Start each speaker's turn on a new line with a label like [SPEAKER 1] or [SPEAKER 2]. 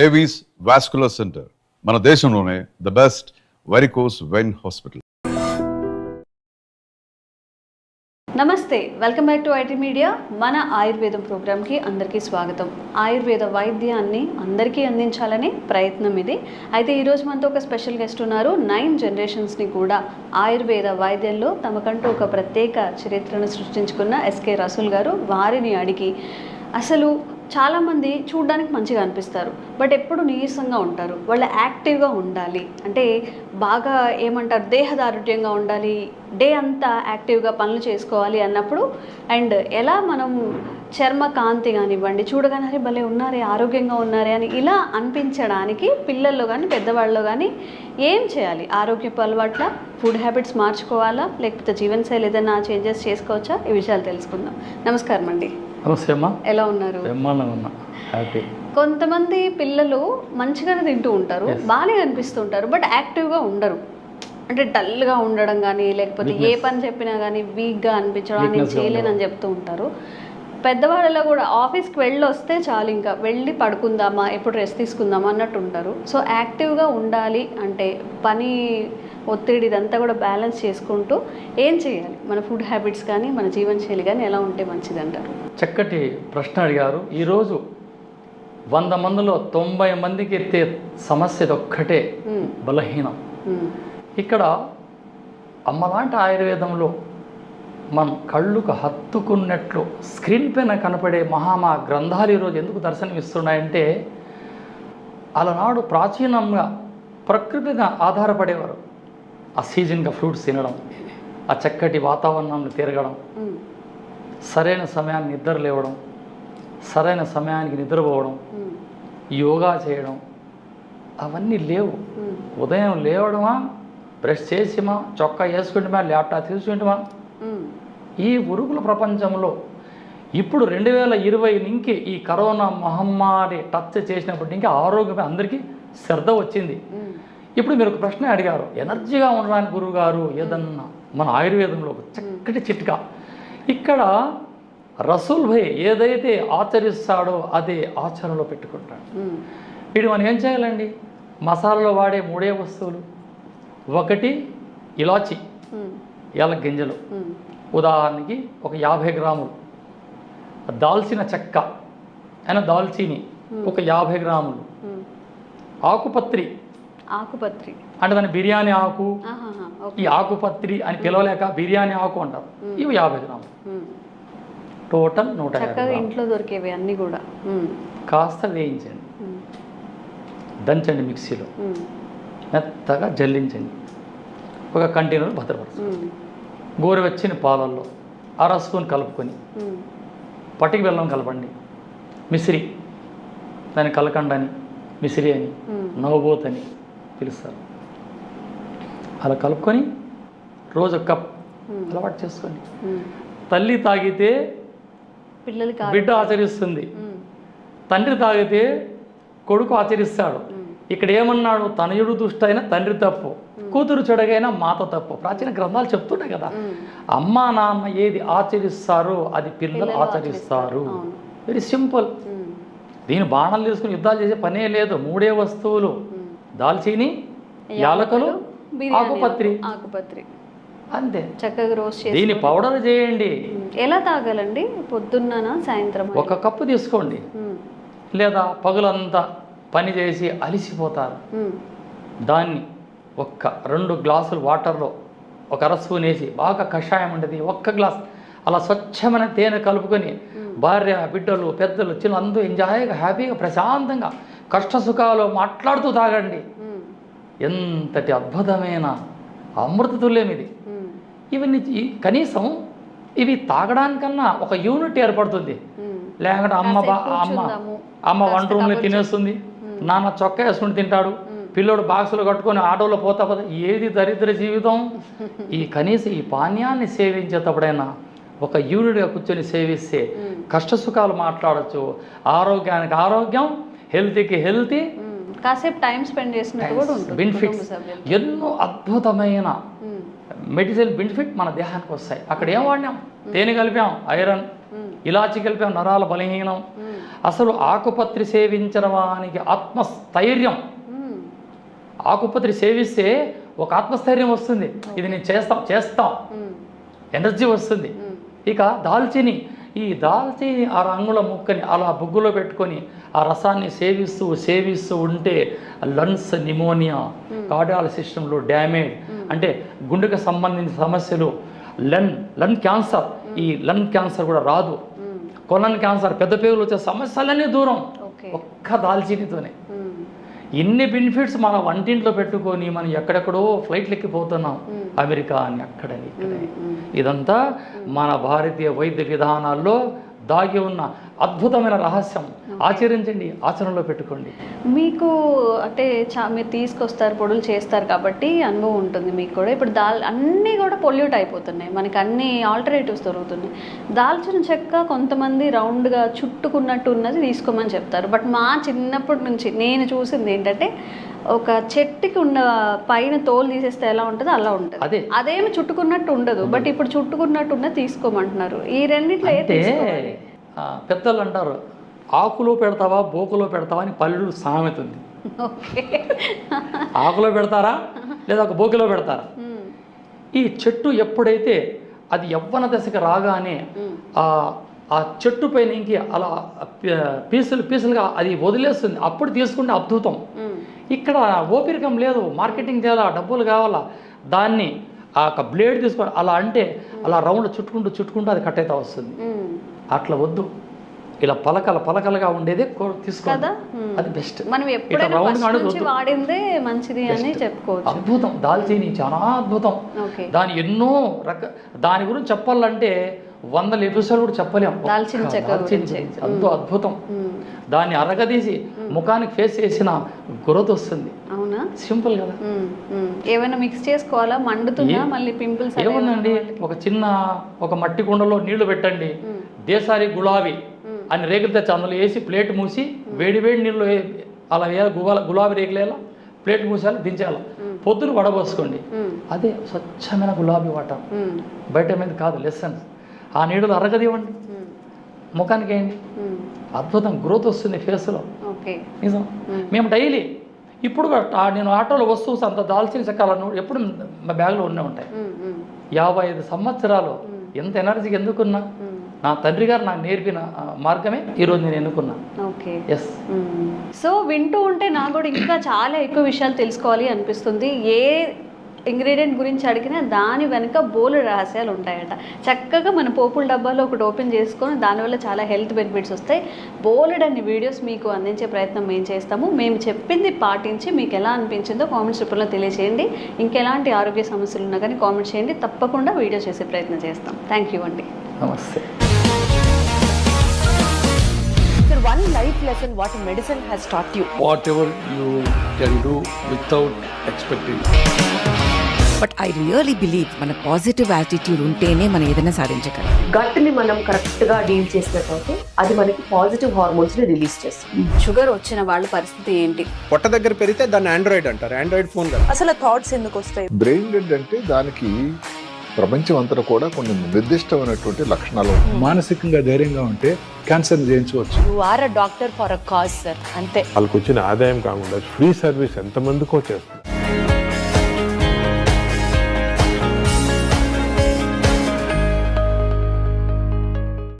[SPEAKER 1] Avis vascular centre మన దేశంలోనే the best varicose vein hospital.
[SPEAKER 2] నమస్తే, welcome back to IT media. మన ఆయుర్వేదం ప్రోగ్రామ్కి అందరికీ స్వాగతం. ఆయుర్వేద వైద్యాన్ని అందరికీ అందించాలనే ప్రయత్నం ఇది. అయితే ఈరోజు మనతో ఒక స్పెషల్ గెస్ట్ ఉన్నారు. 9 జనరేషన్స్ని కూడా ఆయుర్వేద వైద్యంలో తమకంటూ ఒక ప్రత్యేక చరిత్రను సృష్టించుకున్న ఎస్కే రసూల్ గారు. వారిని అడిగి అసలు చాలామంది చూడడానికి మంచిగా అనిపిస్తారు, బట్ ఎప్పుడు నీరసంగా ఉంటారు. వాళ్ళు యాక్టివ్గా ఉండాలి అంటే బాగా ఏమంటారు, దేహదారుఢ్యంగా ఉండాలి, డే అంతా యాక్టివ్గా పనులు చేసుకోవాలి అన్నప్పుడు అండ్ ఎలా మనం చర్మ కాంతి కానివ్వండి, చూడగానే భలే ఉన్నారే, ఆరోగ్యంగా ఉన్నారే అని ఇలా అనిపించడానికి పిల్లల్లో కానీ పెద్దవాళ్ళలో కానీ ఏం చేయాలి? ఆరోగ్యపు అలవాట్ల, ఫుడ్ హ్యాబిట్స్ మార్చుకోవాలా, లేకపోతే జీవనశైలి ఏదైనా చేంజెస్ చేసుకోవచ్చా? ఈ విషయాలు తెలుసుకుందాం. నమస్కారం అండి.
[SPEAKER 3] నమస్తే అమ్మా.
[SPEAKER 2] ఎలా ఉన్నారు?
[SPEAKER 3] హ్యాపీ.
[SPEAKER 2] కొంతమంది పిల్లలు మంచిగానే తింటూ ఉంటారు, బాగానే అనిపిస్తుంటారు, బట్ యాక్టివ్గా ఉండరు. అంటే డల్గా ఉండడం కానీ, లేకపోతే ఏ పని చెప్పినా కానీ వీక్గా అనిపించడం, నేను చేయలేనని చెప్తూ ఉంటారు. పెద్దవాళ్ళలో కూడా ఆఫీస్కి వెళ్ళి వస్తే చాలు, ఇంకా వెళ్ళి పడుకుందామా, ఎప్పుడు రెస్ట్ తీసుకుందామా అన్నట్టు ఉంటారు. సో యాక్టివ్గా ఉండాలి అంటే పని ఒత్తిడి ఇదంతా కూడా బ్యాలెన్స్ చేసుకుంటూ ఏం చేయాలి? మన ఫుడ్ హ్యాబిట్స్ కానీ మన జీవనశైలి కానీ ఎలా ఉంటే మంచిది అంటారు?
[SPEAKER 3] చక్కటి ప్రశ్న అడిగారు. ఈరోజు 100 మందిలో 90 మందికి ఎత్తే సమస్య ఒక్కటే, బలహీనం. ఇక్కడ అమ్మలాంటి ఆయుర్వేదంలో మనం కళ్ళుకు హత్తుకున్నట్లు స్క్రీన్ పైన కనపడే మహామా గ్రంథాలు ఈరోజు ఎందుకు దర్శనమిస్తున్నాయంటే, అలనాడు ప్రాచీనంగా ప్రకృతిగా ఆధారపడేవారు. ఆ సీజన్గా ఫ్రూట్స్ తినడం, ఆ చక్కటి వాతావరణంలో తిరగడం, సరైన సమయానికి నిద్ర లేవడం, సరైన సమయానికి నిద్రపోవడం, యోగా చేయడం, అవన్నీ లేవు. ఉదయం లేవడమా, బ్రష్ చేసిమా, చొక్కా వేసుకుంటామా, ల్యాప్టాప్ తీసుకుంటామా, ఈ ఉరుగుల ప్రపంచంలో ఇప్పుడు 2020 నుంచి ఈ కరోనా మహమ్మారి టచ్ చేసినప్పటి నుంచి ఆరోగ్యమే అందరికీ శ్రద్ధ వచ్చింది. ఇప్పుడు మీరు ఒక ప్రశ్న అడిగారు, ఎనర్జీగా ఉండడానికి గురువుగారు ఏదన్నా మన ఆయుర్వేదంలో చక్కటి చిట్కా. ఇక్కడ రసూల్ భాయ్ ఏదైతే ఆచరిస్తాడో అదే ఆచరణలో పెట్టుకుంటాడు. వీడు మనం ఏం చేయాలండి? మసాలాలో వాడే 3 వస్తువులు. 1 ఇలాచి, యాలక్ గింజలు, ఉదాహరణకి ఒక 50 గ్రాములు. దాల్చిన చెక్క అయినా దాల్చీని ఒక 50 గ్రాములు. ఆకుపత్రి అంటే దాని బిర్యానీ ఆకు, ఈ ఆకుపత్రి అని పిలవలేక బిర్యానీ ఆకు అంటారు. ఇవి 50 గ్రాములు. టోటల్ 150.
[SPEAKER 2] ఇంట్లో దొరికేవి అన్నీ కూడా
[SPEAKER 3] కాస్త వేయించండి, దంచండి, మిక్సీలో మెత్తగా జల్లించండి, ఒక కంటైనర్ భద్రపరచండి. గోరువెచ్చని పాలల్లో 1/2 స్పూన్ కలుపుకొని పటిక బెల్లం కలపండి. మిశ్రి, దాన్ని కలకండని, మిశ్రి అని, నవబోత్ అని పిలుస్తారు. అలా కలుపుకొని రోజు కప్ అలవాటు చేసుకోండి. తల్లి తాగితే బిడ్డ ఆచరిస్తుంది, తండ్రి తాగితే కొడుకు ఆచరిస్తాడు. ఇక్కడ ఏమన్నాడు? తనయుడు దుష్టైన తండ్రి తప్పు, కూతురు చెడగైనా మాత తప్పు. ప్రాచీన గ్రంథాలు చెప్తుంటాయి కదా. అమ్మా నాన్న ఏది ఆచరిస్తారో అది పిల్లలు ఆచరిస్తారు. Very simple. దీని బాణాలు తీసుకుని యుద్ధాలు చేసే పనే లేదు. 3 వస్తువులు, దాల్చీని, యాలకులు, ఆకుపత్రి, అంతే.
[SPEAKER 2] చక్కగా రోస్ట్ చేసి
[SPEAKER 3] దీని పౌడర్ చేయండి.
[SPEAKER 2] ఎలా తాగాలండి? పొద్దున్న, సాయంత్రం?
[SPEAKER 3] 1 కప్పు తీసుకోండి. లేదా పగులంతా పని చేసి అలిసిపోతారు, దాన్ని 2 గ్లాసులు వాటర్లో 1/2 స్పూన్ వేసి బాగా కషాయం ఉండేది 1 గ్లాస్ అలా స్వచ్ఛమైన తేనె కలుపుకొని భార్య, బిడ్డలు, పెద్దలు, చిన్న అందరూ ఎంజాయ్గా, హ్యాపీగా, ప్రశాంతంగా కష్ట సుఖాలు మాట్లాడుతూ తాగండి. ఎంతటి అద్భుతమైన అమృత తుల్యం ఇది. ఇవన్నీ కనీసం ఇవి తాగడానికన్నా ఒక యూనిట్ ఏర్పడుతుంది. లేకుంటే అమ్మ వంట రూమ్లో తినేస్తుంది, నాన్న చొక్కా వేసుకుని తింటాడు, పిల్లోడు బాక్సులు కట్టుకొని ఆటోలో పోతా ఏది దరిద్ర జీవితం. ఈ కనీసం ఈ పానీయాన్ని సేవించేటప్పుడైనా ఒక యూనిట్గా కూర్చొని సేవిస్తే కష్ట సుఖాలు మాట్లాడచ్చు, ఆరోగ్యానికి ఆరోగ్యం, హెల్తీకి హెల్తీ,
[SPEAKER 2] కాసేపు టైం స్పెండ్ చేసినట్టు కూడా ఉంటుంది.
[SPEAKER 3] బెనిఫిట్స్ ఎన్నో అద్భుతమైన మెడిసిన్ బెనిఫిట్ మన దేహానికి వస్తాయి. అక్కడ ఏం వాడినాం? తేనె కలిపాం, ఐరన్, ఇలాచి కలిపే నరాల బలహీనం. అసలు ఆకుపత్రి సేవించిన వానికి ఆత్మస్థైర్యం, ఆకుపత్రి సేవిస్తే ఒక ఆత్మస్థైర్యం వస్తుంది, ఇది నేను చేస్తాం ఎనర్జీ వస్తుంది. ఇక దాల్చిని, ఈ దాల్చిని 6 అంగుళం ముక్కని అలా బుగ్గులో పెట్టుకొని ఆ రసాన్ని సేవిస్తూ ఉంటే లంగ్స్ నిమోనియా, కార్డియాల్ సిస్టంలో డ్యామేజ్ అంటే గుండెకు సంబంధించిన సమస్యలు, లంగ్ క్యాన్సర్, ఈ లంగ్ క్యాన్సర్ కూడా రాదు. కొలన్ క్యాన్సర్, పెద్ద పేగులు వచ్చే సమస్యలన్నీ దూరం ఒక్క దాల్చినితోనే. ఇన్ని బెనిఫిట్స్ మన వంటింట్లో పెట్టుకొని మనం ఎక్కడెక్కడో ఫ్లైట్లు ఎక్కిపోతున్నాం, అమెరికా అని అక్కడని ఇక్కడని. ఇదంతా మన భారతీయ వైద్య విధానాల్లో దాగి ఉన్న అద్భుతమైన రహస్యం. ఆచరించండి, ఆచరణలో పెట్టుకోండి.
[SPEAKER 2] మీకు అంటే మీరు తీసుకొస్తారు, పొడులు చేస్తారు కాబట్టి అనుభవం ఉంటుంది మీకు కూడా. ఇప్పుడు అన్నీ కూడా పొల్యూట్ అయిపోతున్నాయి, మనకి అన్ని ఆల్టర్నేటివ్స్ దొరుకుతున్నాయి. దాల్చిన చెక్క కొంతమంది రౌండ్గా చుట్టుకున్నట్టు ఉన్నది తీసుకోమని చెప్తారు. బట్ మా చిన్నప్పటి నుంచి నేను చూసింది ఏంటంటే, ఒక చెట్టుకి ఉన్న పైన తోలు తీసేస్తే ఎలా ఉంటుందో అలా ఉంటుంది, అదేమి చుట్టుకున్నట్టు ఉండదు. బట్ ఇప్పుడు చుట్టుకున్నట్టు ఉన్నది తీసుకోమంటున్నారు. ఈ రెండిట్లో
[SPEAKER 3] పెద్దలు అంటారు, ఆకులో పెడతావా బోకులో పెడతావా అని పల్లెలు సామెత ఉంది. ఆకులో పెడతారా లేదా ఒక బోకిలో పెడతారా? ఈ చెట్టు ఎప్పుడైతే అది యవ్వన దశకు రాగానే ఆ చెట్టు పైన ఇంకి అలా పీసులుగా అది వదిలేస్తుంది, అప్పుడు తీసుకుంటే అద్భుతం. ఇక్కడ ఓపిరికం లేదు, మార్కెటింగ్ చేయాలా, డబ్బులు కావాలా, దాన్ని ఆ బ్లేడ్ తీసుకొని అలా అంటే అలా రౌండ్ చుట్టుకుంటూ అది కట్ అవుతా వస్తుంది. అట్లా వద్దు, ఇలా పలకలుగా ఉండేదే తీసుకోండి, అది బెస్ట్.
[SPEAKER 2] మనం ఎప్పుడైనా వాడిందే మంచిది అని చెప్పుకోవచ్చు.
[SPEAKER 3] అద్భుతం, దాల్చిని చాలా అద్భుతం. దాని గురించి చెప్పాలంటే 100 ఎపిసోడ్ కూడా చెప్పలేము. ఎంతో అద్భుతం. దాన్ని అరగదీసి ముఖానికి ఫేస్ చేసిన గ్రోత్ వస్తుంది.
[SPEAKER 2] అవునా?
[SPEAKER 3] సింపుల్ కదా.
[SPEAKER 2] ఏమైనా మిక్స్ చేసుకోవాలా? మండుతుందా మళ్ళీ పింపుల్స్?
[SPEAKER 3] ఏముందండి, ఒక మట్టి కుండలో నీళ్లు పెట్టండి, దేశారి గులాబీ అని రేకులు తెచ్చి అందులో వేసి ప్లేట్ మూసి వేడి నీళ్ళు అలా వేయాలి. గులాబీ రేకులు వేయాలి, ప్లేట్ మూసేయాలి, దించేయాలి. పొద్దున వడబోసుకోండి, అదే స్వచ్ఛమైన గులాబీ వాటర్, బయట మీద కాదు, లెసన్స్. ఆ నీళ్ళు అరగదివ్వండి, ముఖానికి వేయండి, అద్భుతం గ్రోత్ వస్తుంది ఫేస్లో. నిజం. మేము డైలీ ఇప్పుడు నేను ఆటోలో వస్తూ అంత దాల్చిన చెక్కాలను ఎప్పుడు మా బ్యాగ్లో ఉంటాయి. 55 సంవత్సరాలు ఎంత ఎనర్జీకి ఎందుకున్నా, నా తండ్రి గారు నాకు నేర్పిన మార్గమే ఈరోజు నేను ఎన్నుకున్నా. ఎస్.
[SPEAKER 2] సో వింటూ ఉంటే నాకు కూడా ఇంకా చాలా ఎక్కువ విషయాలు తెలుసుకోవాలి అనిపిస్తుంది. ఏ ఇంగ్రీడియంట్ గురించి అడిగినా దాని వెనుక బోలెడు రహస్యాలు ఉంటాయట. చక్కగా మన పోపుల డబ్బాలో ఒకటి ఓపెన్ చేసుకొని దానివల్ల చాలా హెల్త్ బెనిఫిట్స్ వస్తాయి. బోలెడన్ని వీడియోస్ మీకు అందించే ప్రయత్నం మేము చేస్తాము. మేము చెప్పింది పాటించి మీకు ఎలా అనిపించిందో కామెంట్స్ రూపంలో తెలియజేయండి. ఇంకెలాంటి ఆరోగ్య సమస్యలు ఉన్నా కానీ కామెంట్ చేయండి, తప్పకుండా వీడియో చేసే ప్రయత్నం చేస్తాం. థ్యాంక్ యూ అండి.
[SPEAKER 3] నమస్తే.
[SPEAKER 4] Sir, one life lesson what medicine has taught you.
[SPEAKER 5] Whatever you can do without expecting.
[SPEAKER 6] But I really believe మన పాజిటివ్ యాటిట్యూడ్ ఉంటేనే మనం ఏదైనా సాధించగలం.
[SPEAKER 4] గట్ని మనం కరెక్ట్గా డీల్ చేసినట్లయితే అది మనకి పాజిటివ్ హార్మోన్స్ని రిలీజ్ చేస్తుంది.
[SPEAKER 2] షుగర్ వచ్చిన వాళ్ళ పరిస్థితి ఏంటి?
[SPEAKER 7] పొట్ట దగ్గర పెరిగితే దాన్ని ఆండ్రాయిడ్ అంటారు, ఆండ్రాయిడ్ ఫోన్ కదా.
[SPEAKER 4] అసలు థాట్స్ ఎందుకు వస్తాయి?
[SPEAKER 8] బ్రెయిన్ డెడ్ అంటే దానికి ప్రపంచం అంతా కూడా కొన్ని నిర్దిష్టమైనటువంటి లక్షణాలు.
[SPEAKER 9] మానసికంగా ధైర్యంగా ఉంటే క్యాన్సర్ జయించవచ్చు.
[SPEAKER 4] You are a doctor for a cause sir, అంతే.
[SPEAKER 5] వాళ్ళకి వచ్చిన ఆదాయం కాకుండా ఫ్రీ సర్వీస్ ఎంతమందికో చేస్తుంది.